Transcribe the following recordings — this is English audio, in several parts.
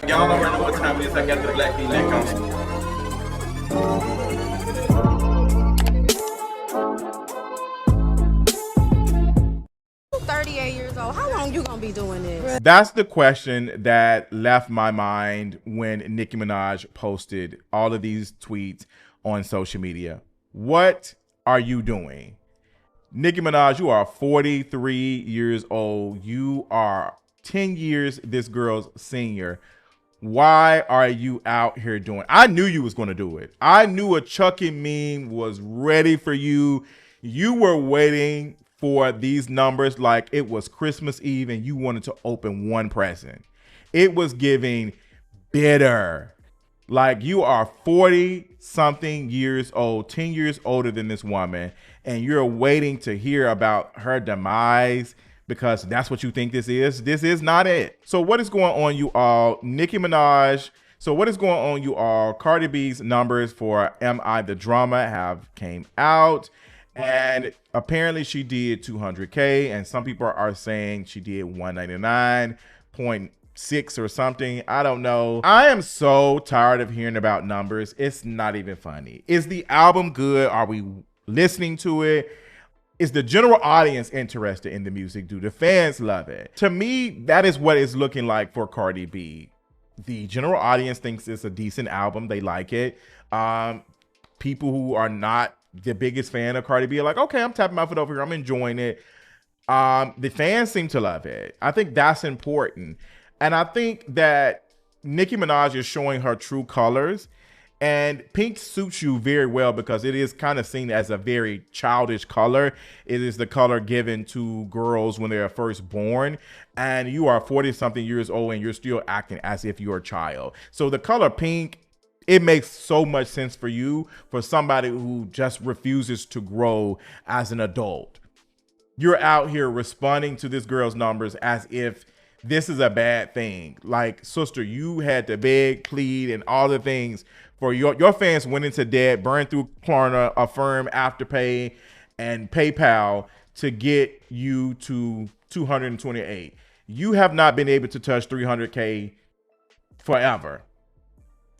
Y'all already know what time it is. I got the black V-neck on. 38 years old. How long you gonna be doing this? That's the question that left my mind when Nicki Minaj posted all of these tweets on social media. What are you doing? Nicki Minaj, you are 43 years old. You are 10 years this girl's senior. Why are you out here doing? I knew you was going to do it. I knew a Chucky meme was ready for you. You were waiting for these numbers like it was Christmas Eve and you wanted to open one present. It was giving bitter. Like, you are 40 something years old, 10 years older than this woman, and you're waiting to hear about her demise because that's what you think this is. This is not it. So what is going on, you all? Nicki Minaj. So what is going on, you all? Cardi B's numbers for Am I the Drama have came out, and apparently she did 200K, and some people are saying she did 199.6 or something. I don't know. I am so tired of hearing about numbers. It's not even funny. Is the album good? Are we listening to it? Is the general audience interested in the music? Do the fans love it? To me, that is what it's looking like for Cardi B. The general audience thinks it's a decent album. They like it. People who are not the biggest fan of Cardi B are like, okay, I'm tapping my foot over here. I'm enjoying it. The fans seem to love it. I think that's important. And I think that Nicki Minaj is showing her true colors. And pink suits you very well because it is kind of seen as a very childish color. It is the color given to girls when they're first born. And you are 40 something years old and you're still acting as if you're a child. So the color pink, it makes so much sense for you, for somebody who just refuses to grow as an adult. You're out here responding to this girl's numbers as if this is a bad thing. Like, sister, you had to beg, plead, and all the things for your fans went into debt, burned through Klarna, Affirm, Afterpay, and PayPal to get you to 228. You have not been able to touch 300K forever.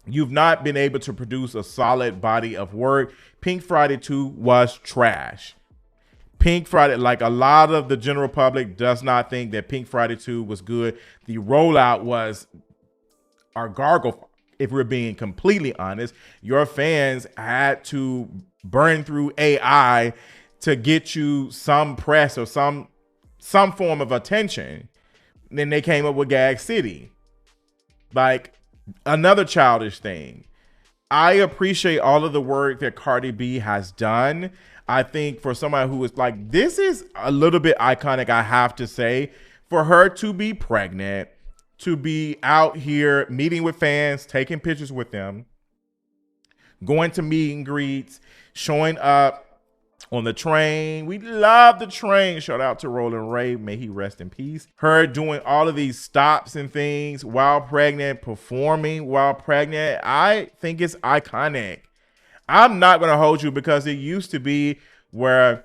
You've not been able to produce a solid body of work. Pink Friday 2 was trash. Pink Friday, like a lot of the general public does not think that Pink Friday 2 was good. The rollout was our gargle. If we're being completely honest, your fans had to burn through AI to get you some press or some form of attention. Then they came up with Gag City. Like, another childish thing. I appreciate all of the work that Cardi B has done. I think for somebody who is like, this is a little bit iconic, I have to say, for her to be pregnant, to be out here meeting with fans, taking pictures with them, going to meet and greets, showing up on the train. We love the train. Shout out to Roland Ray. May he rest in peace. Her doing all of these stops and things while pregnant, performing while pregnant. I think it's iconic. I'm not going to hold you because it used to be where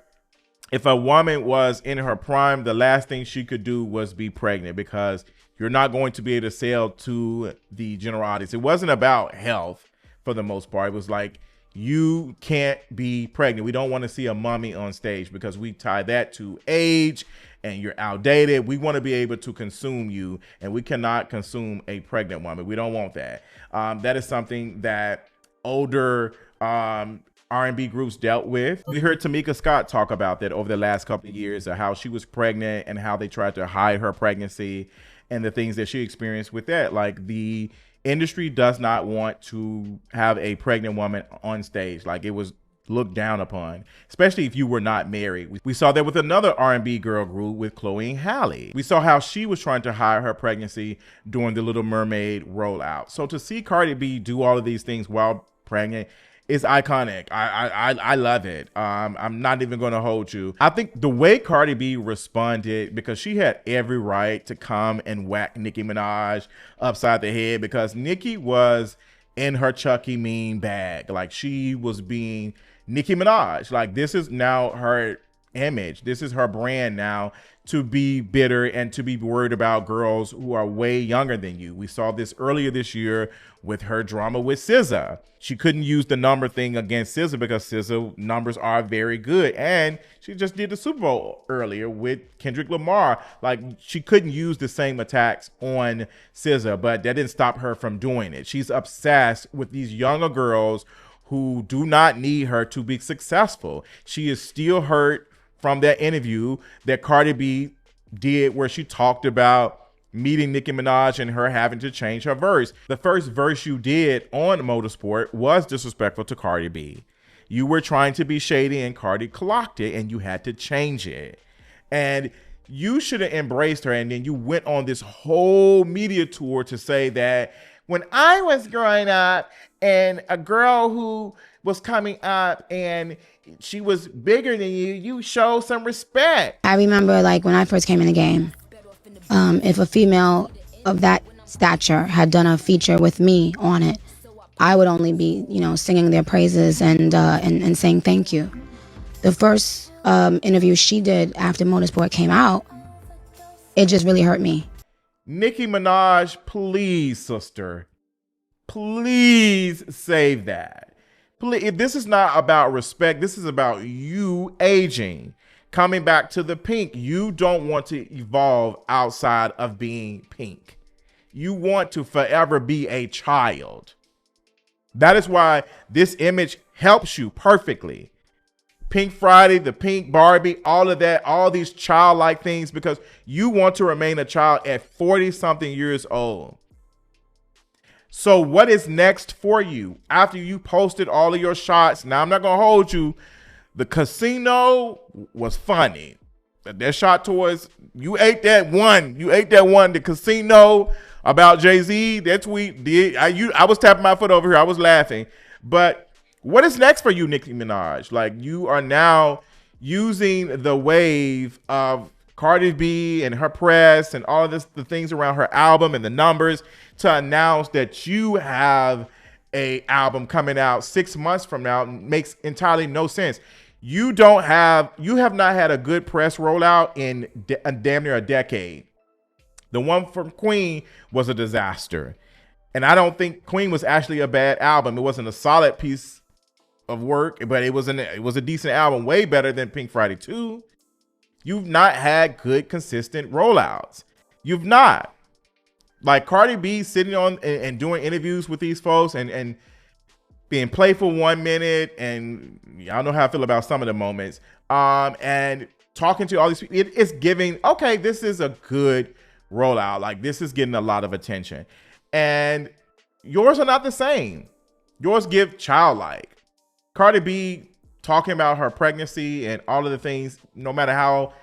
if a woman was in her prime, the last thing she could do was be pregnant because you're not going to be able to sell to the general audience. It wasn't about health for the most part. It was like, you can't be pregnant. We don't want to see a mommy on stage because we tie that to age and you're outdated. We want to be able to consume you, and we cannot consume a pregnant woman. We don't want that. That is something that older R&B groups dealt with. We heard Tamika Scott talk about that over the last couple of years, of how she was pregnant and how they tried to hide her pregnancy and the things that she experienced with that. Like, the industry does not want to have a pregnant woman on stage. Like, it was looked down upon, especially if you were not married. We saw that with another R&B girl group with Chloe and Halle. We saw how she was trying to hide her pregnancy during the Little Mermaid rollout. So to see Cardi B do all of these things while pregnant is iconic. I love it. I'm not even going to hold you. I think the way Cardi B responded, because she had every right to come and whack Nicki Minaj upside the head, because Nicki was in her Chucky mean bag. Like, she was being Nicki Minaj. Like, this is now her image. This is her brand now, to be bitter and to be worried about girls who are way younger than you. We saw this earlier this year with her drama with SZA. She couldn't use the number thing against SZA because SZA numbers are very good. And she just did the Super Bowl earlier with Kendrick Lamar. Like, she couldn't use the same attacks on SZA, but that didn't stop her from doing it. She's obsessed with these younger girls who do not need her to be successful. She is still hurt from that interview that Cardi B did where she talked about meeting Nicki Minaj and her having to change her verse. The first verse you did on Motorsport was disrespectful to Cardi B. You were trying to be shady and Cardi clocked it and you had to change it. And you should have embraced her, and then you went on this whole media tour to say that when I was growing up and a girl who was coming up and she was bigger than you, you showed some respect. I remember, like, when I first came in the game, if a female of that stature had done a feature with me on it, I would only be, singing their praises and saying thank you. The first interview she did after Motorsport came out, it just really hurt me. Nicki Minaj, please, sister, please save that. Please, this is not about respect. This is about you aging, coming back to the pink. You don't want to evolve outside of being pink. You want to forever be a child. That is why this image helps you perfectly. Pink Friday, the pink Barbie, all of that, all these childlike things, because you want to remain a child at 40 something years old. So what is next for you after you posted all of your shots? Now, I'm not going to hold you. The casino was funny. That shot towards, you ate that one. The casino about Jay-Z, that tweet did. I was tapping my foot over here. I was laughing. But what is next for you, Nicki Minaj? Like, you are now using the wave of Cardi B and her press and all of this, the things around her album and the numbers, to announce that you have a album coming out 6 months from now. Makes entirely no sense. You have not had a good press rollout in damn near a decade. The one from Queen was a disaster. And I don't think Queen was actually a bad album. It wasn't a solid piece of work, but it was a decent album, way better than Pink Friday 2. You've not had good, consistent rollouts. You've not. Like Cardi B sitting on and doing interviews with these folks and being playful 1 minute, and y'all know how I feel about some of the moments, and talking to all these people. It's giving, okay, this is a good rollout. Like, this is getting a lot of attention. And yours are not the same. Yours give childlike. Cardi B talking about her pregnancy and all of the things, no matter how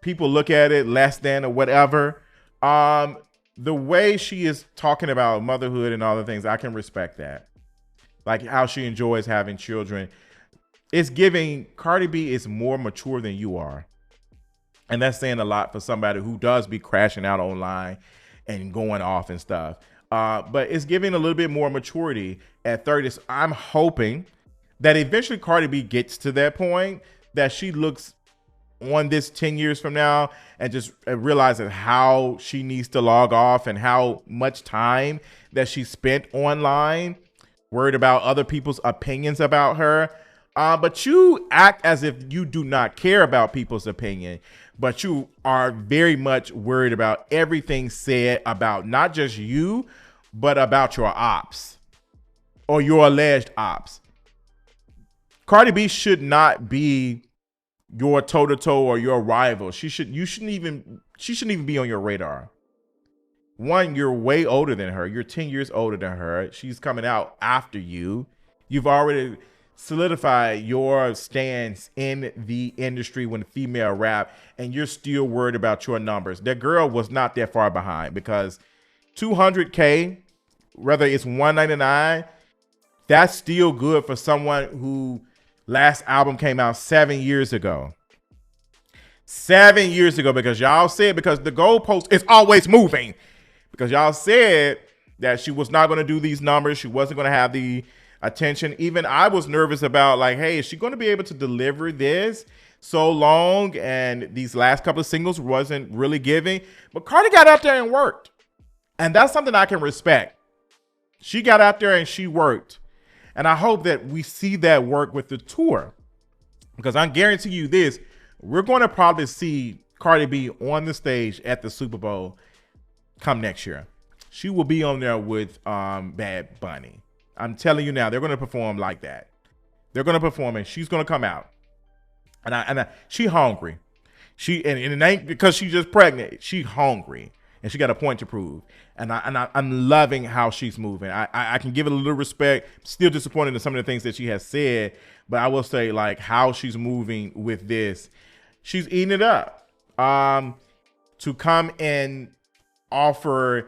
people look at it, less than or whatever. The way she is talking about motherhood and all the things, I can respect that. Like how she enjoys having children. It's giving, Cardi B is more mature than you are. And that's saying a lot for somebody who does be crashing out online and going off and stuff. But it's giving a little bit more maturity at 30. So I'm hoping that eventually Cardi B gets to that point that she looks on this 10 years from now and just realizes how she needs to log off and how much time that she spent online worried about other people's opinions about her. But you act as if you do not care about people's opinion, but you are very much worried about everything said about not just you, but about your ops or your alleged ops. Cardi B should not be your toe-to-toe or your rival. She shouldn't even be on your radar. One, you're way older than her. You're 10 years older than her. She's coming out after you. You've already solidified your stance in the industry when female rap, and you're still worried about your numbers. That girl was not that far behind, because 200K, whether it's 199, that's still good for someone who last album came out 7 years ago. 7 years ago, because y'all said, because the goalpost is always moving, because y'all said that she was not going to do these numbers. She wasn't going to have the attention. Even I was nervous about, like, hey, is she going to be able to deliver this? so long, and these last couple of singles wasn't really giving. But Cardi got out there and worked. And that's something I can respect. She got out there and she worked. And I hope that we see that work with the tour. Because I guarantee you this, we're going to probably see Cardi B on the stage at the Super Bowl come next year. She will be on there with Bad Bunny. I'm telling you now, they're going to perform like that. They're going to perform and she's going to come out. And she hungry. And it ain't because she's just pregnant. She hungry. And she got a point to prove. And I'm loving how she's moving. I can give it a little respect. Still disappointed in some of the things that she has said. But I will say, like, how she's moving with this. She's eating it up. To come and offer,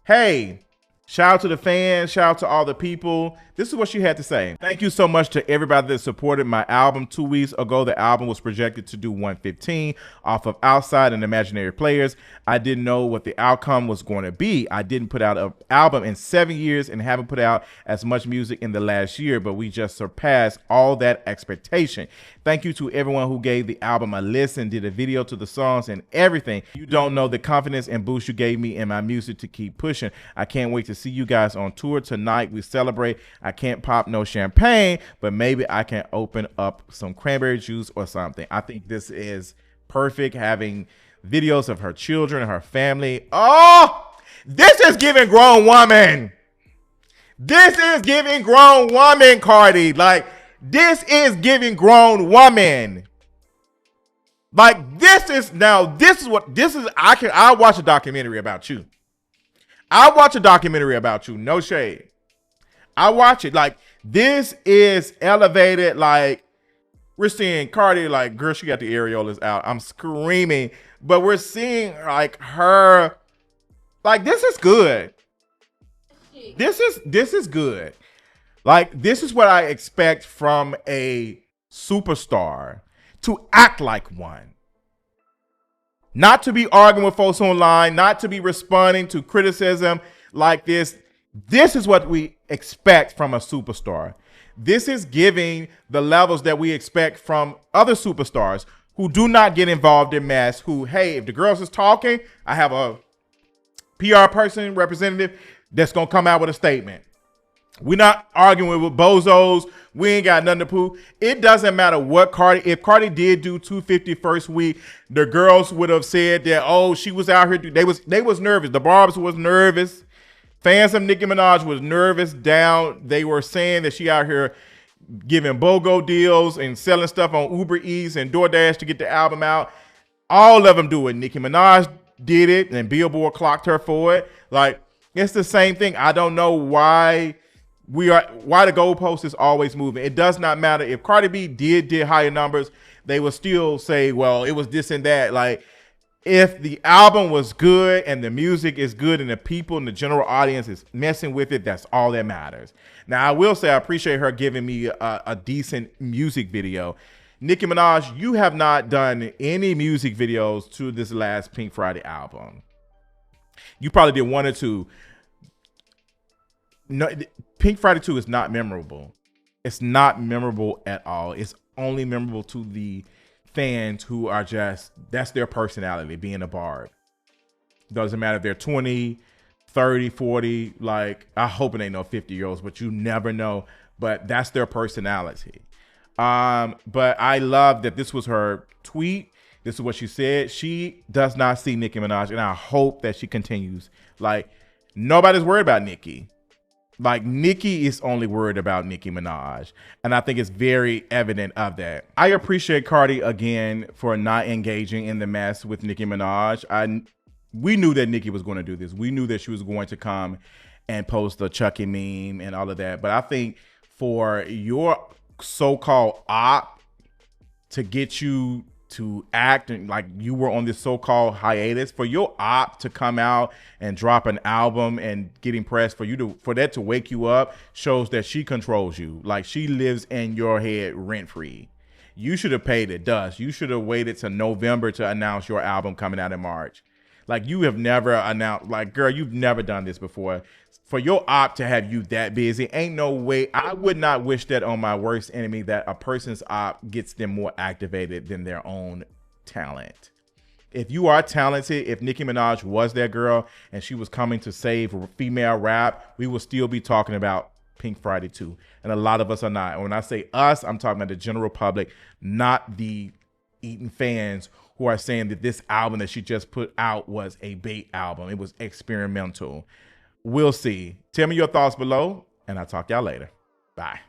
hey, shout out to the fans, shout out to all the people. This is what she had to say. Thank you so much to everybody that supported my album. 2 weeks ago, the album was projected to do 115 off of Outside and Imaginary Players. I didn't know what the outcome was going to be. I didn't put out an album in 7 years and haven't put out as much music in the last year, but we just surpassed all that expectation. Thank you to everyone who gave the album a listen, did a video to the songs and everything. You don't know the confidence and boost you gave me in my music to keep pushing. I can't wait to see you guys on tour tonight. We celebrate. I can't pop no champagne, but maybe I can open up some cranberry juice or something. I think this is perfect, having videos of her children, her family. Oh, this is giving grown woman. This is giving grown woman, Cardi. Like, this is giving grown woman. Like, this is I'll watch a documentary about you. I'll watch a documentary about you. No shade. I watch it. Like, this is elevated. Like, we're seeing Cardi, like, girl, she got the areolas out. I'm screaming. But we're seeing, like, her. Like, this is good. This is good. Like, this is what I expect from a superstar, to act like one. Not to be arguing with folks online, not to be responding to criticism like this. This is what we expect from a superstar. This is giving the levels that we expect from other superstars who do not get involved in mess, who, hey, if the girls is talking, I have a PR person, representative, that's going to come out with a statement. We're not arguing with bozos. We ain't got nothing to prove. It doesn't matter what Cardi, if Cardi did do 250 first week, the girls would have said that, oh, she was out here. They was nervous. The Barbs was nervous. Fans of Nicki Minaj was nervous down. They were saying that she out here giving BOGO deals and selling stuff on Uber Eats and DoorDash to get the album out. All of them do it. Nicki Minaj did it and Billboard clocked her for it. Like, it's the same thing. I don't know why the goalpost is always moving. It does not matter. If Cardi B did higher numbers, they will still say, well, it was this and that. Like, if the album was good and the music is good and the people and the general audience is messing with it, that's all that matters. Now, I will say I appreciate her giving me a decent music video. Nicki Minaj, you have not done any music videos to this last Pink Friday album. You probably did 1 or 2. No, Pink Friday 2 is not memorable. It's not memorable at all. It's only memorable to the fans who are just, that's their personality, being a Barb. Doesn't matter if they're 20, 30, 40, like, I hope it ain't no 50-year-olds, but you never know. But that's their personality. But I love that this was her tweet. This is what she said. She does not see Nicki Minaj, and I hope that she continues. Like, nobody's worried about Nicki. Like, Nicki is only worried about Nicki Minaj. And I think it's very evident of that. I appreciate Cardi again for not engaging in the mess with Nicki Minaj. We knew that Nicki was going to do this. We knew that she was going to come and post a Chucky meme and all of that. But I think for your so-called op to get you to act and like you were on this so-called hiatus, for your op to come out and drop an album and getting pressed, for that to wake you up, shows that she controls you. Like, she lives in your head rent-free. You should have paid it dust. You should have waited till November to announce your album coming out in March. Like, you have never announced, like, girl, you've never done this before. For your op to have you that busy, ain't no way. I would not wish that on my worst enemy, that a person's op gets them more activated than their own talent. If you are talented, if Nicki Minaj was that girl and she was coming to save female rap, we will still be talking about Pink Friday 2. And a lot of us are not. And when I say us, I'm talking about the general public, not the eating fans who are saying that this album that she just put out was a bait album. It was experimental. We'll see. Tell me your thoughts below, and I'll talk to y'all later. Bye.